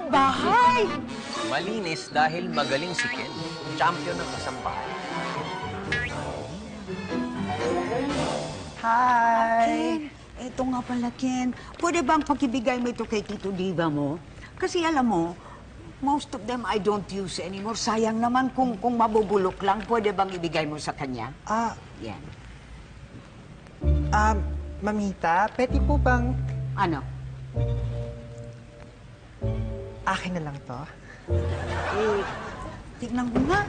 bahay! Malinis dahil magaling si Ken. Champion ng kasambahay. Hi! Ken, eto nga pala, Ken. Pwede bang pakibigay mo ito kay Tito Diva mo? Kasi alam mo, most of them I don't use anymore. Sayang naman kung mabubulok lang. Pwede bang ibigay mo sa kanya? Yan. Mamita, pwede po bang Ano? akin na lang to? Tignan ko nga.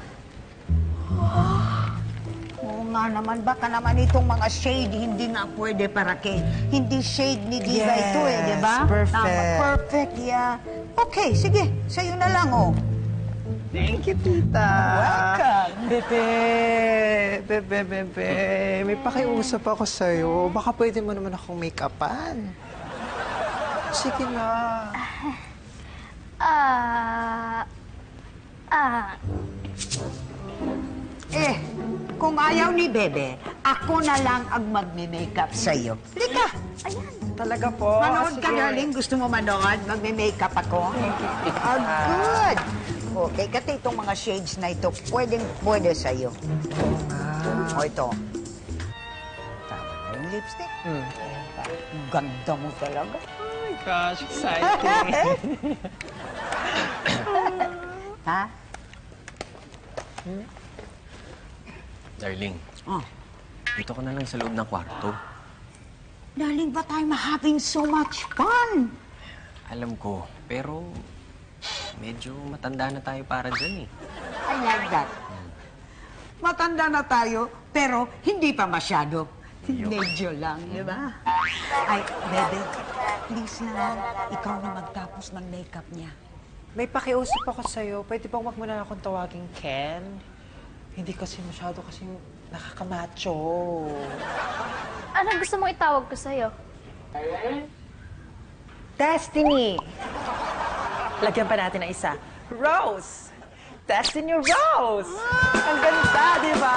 Oo nga naman. Baka naman itong mga shade, hindi nga pwede para kay... Hindi shade ni Diva ito eh, di ba? Perfect. Tama, perfect, yeah. Okay, sige. Sa'yo na lang, oh. Thank you, tita. Welcome. Bebe. May pakiusap ako sa'yo. Baka pwede mo naman akong make-upan. Sige na. Kung ayaw ni Bebe, ako na lang ang magme-makeup sa'yo. Halika. Ayan. Talaga po? Manood ka, Sige. darling. Gusto mo manood? Magme-makeup ako? Good. Okay, kasi itong mga shades na ito, pwede sa'yo. O, ito. Tama na yung lipstick. Ganda mo talaga. Oh my gosh, exciting. Ha? Darling, Oh. dito ko na lang sa loob ng kwarto. Darling, but I'm having so much fun. Alam ko, pero medyo matanda na tayo para dyan eh. I like that. Matanda na tayo, pero hindi pa masyado. Medyo lang, di ba? Ay, Bebe, please lang, ikaw na magtapos ng makeup niya. May pakiusap ako sa'yo. Pwede bang wag mo na akong tawaging Ken? Hindi kasi masyado kasing nakakamacho. Anong gusto mong itawag ko sa'yo? Destiny! Lagyan pa natin ng isa. Rose! Destiny Rose! Ang ganda, di ba?